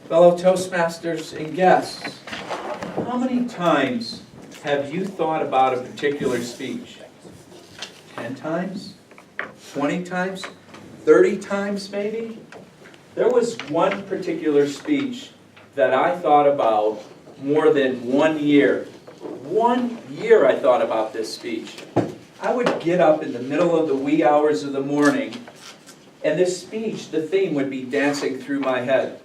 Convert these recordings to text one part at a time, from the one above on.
Fellow Toastmasters and guests, how many times have you thought about a particular speech? 10 times? 20 times? 30 times maybe? There was one particular speech that I thought about more than 1 year. 1 year I thought about this speech. I would get up in the middle of the wee hours of the morning, and this speech, the theme would be dancing through my head.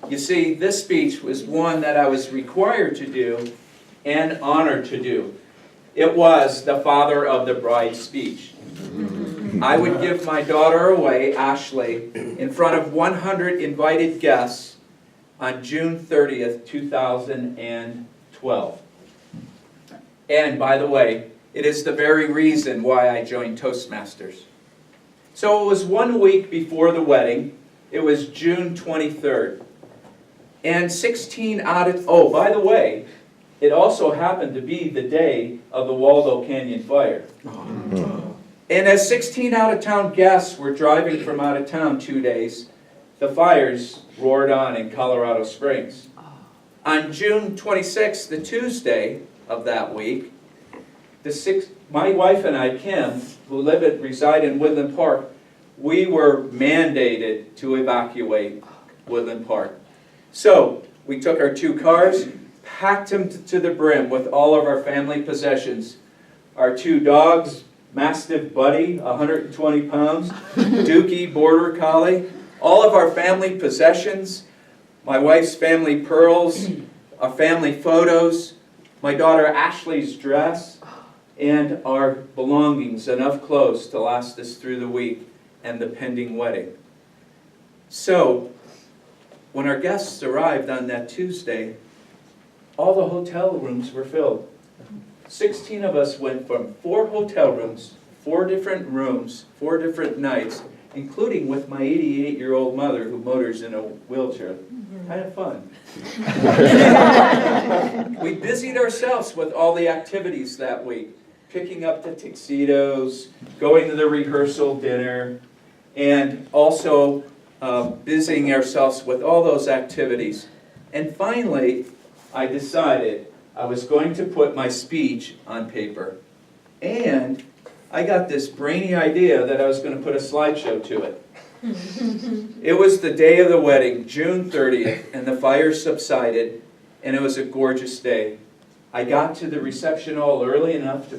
You see, this speech was one that I was required to do and honored to do. It was the father of the bride speech. I would give my daughter away, Ashley, in front of 100 invited guests on June 30th, 2012. And by the way, it is the very reason why I joined Toastmasters. So it was 1 week before the wedding. It was June 23rd. And 16 out of, oh, by the way, it also happened to be the day of the Waldo Canyon fire. And as 16 out-of-town guests were driving from out of town 2 days, the fires roared on in Colorado Springs. On June 26th, the Tuesday of that week, my wife and I, Kim, who reside in Woodland Park, we were mandated to evacuate Woodland Park. So we took our 2 cars, packed them to the brim with all of our family possessions. Our 2 dogs, Mastiff Buddy, 120 pounds, Dookie, Border Collie, all of our family possessions, my wife's family pearls, our family photos, my daughter Ashley's dress, and our belongings, enough clothes to last us through the week and the pending wedding. So, when our guests arrived on that Tuesday, all the hotel rooms were filled. 16 of us went from 4 hotel rooms, 4 different rooms, 4 different nights, including with my 88-year-old mother who motors in a wheelchair. Kind of fun. We busied ourselves with all the activities that week, picking up the tuxedos, going to the rehearsal dinner, and also busying ourselves with all those activities. And finally, I decided I was going to put my speech on paper. And I got this brainy idea that I was going to put a slideshow to it. It was the day of the wedding, June 30th, and the fire subsided, and it was a gorgeous day. I got to the reception hall early enough to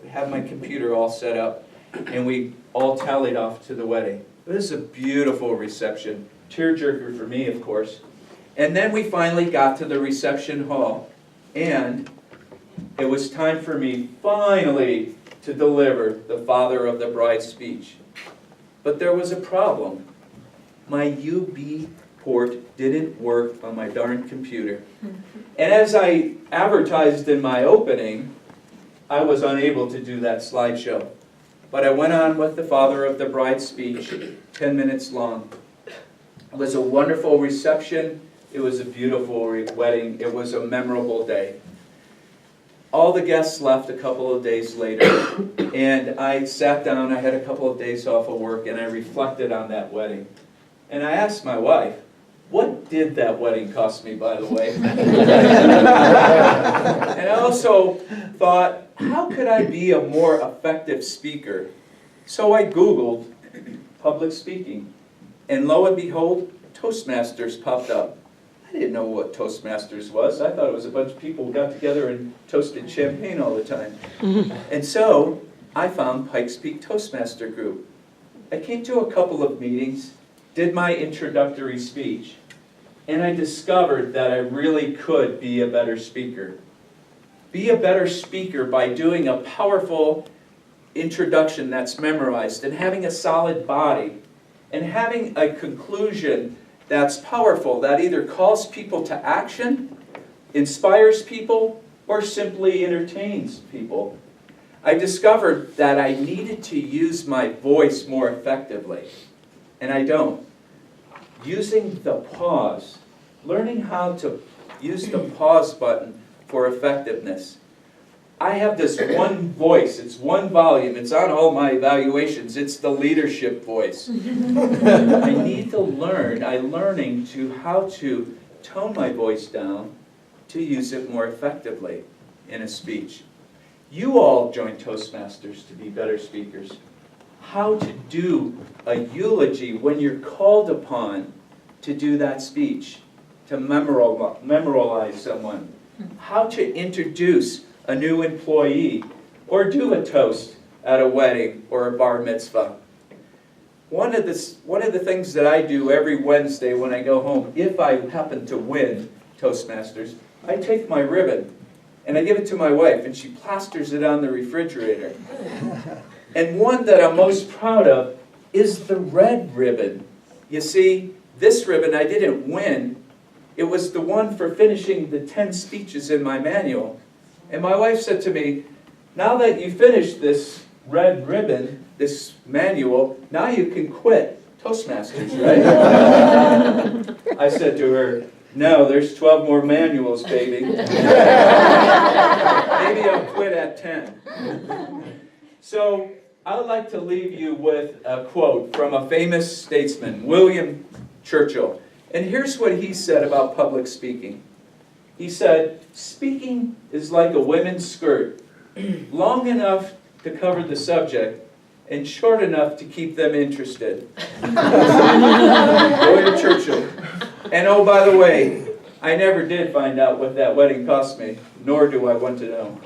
have my computer all set up, and we all tallied off to the wedding. It was a beautiful reception, tearjerker for me, of course. And then we finally got to the reception hall, and it was time for me, finally, to deliver the father of the bride speech. But there was a problem. My USB port didn't work on my darn computer. And as I advertised in my opening, I was unable to do that slideshow. But I went on with the father of the bride speech, 10 minutes long. It was a wonderful reception. It was a beautiful wedding. It was a memorable day. All the guests left a couple of days later, and I sat down. I had a couple of days off of work, and I reflected on that wedding. And I asked my wife, what did that wedding cost me, by the way? And I also thought, how could I be a more effective speaker? So I Googled public speaking, and lo and behold, Toastmasters popped up. I didn't know what Toastmasters was. I thought it was a bunch of people who got together and toasted champagne all the time. And so I found Pikes Peak Toastmaster Group. I came to a couple of meetings, did my introductory speech, and I discovered that I really could be a better speaker. Be a better speaker by doing a powerful introduction that's memorized and having a solid body and having a conclusion that's powerful, that either calls people to action, inspires people, or simply entertains people. I discovered that I needed to use my voice more effectively, and I don't. Using the pause, learning how to use the pause button for effectiveness. I have this one voice, it's one volume, it's on all my evaluations, it's the leadership voice. I need to learn, I'm learning how to tone my voice down to use it more effectively in a speech. You all join Toastmasters to be better speakers. How to do a eulogy when you're called upon to do that speech, to memorialize someone. How to introduce a new employee, or do a toast at a wedding or a bar mitzvah. One of the things that I do every Wednesday when I go home, if I happen to win Toastmasters, I take my ribbon and I give it to my wife, and she plasters it on the refrigerator. And one that I'm most proud of is the red ribbon. You see, this ribbon I didn't win. It was the one for finishing the 10 speeches in my manual. And my wife said to me, now that you finished this red ribbon, this manual, now you can quit Toastmasters, right? I said to her, no, there's 12 more manuals, baby. Maybe I'll quit at 10. So I would like to leave you with a quote from a famous statesman, William Churchill. And here's what he said about public speaking. He said, speaking is like a women's skirt, long enough to cover the subject and short enough to keep them interested. William Churchill. And oh, by the way, I never did find out what that wedding cost me, nor do I want to know.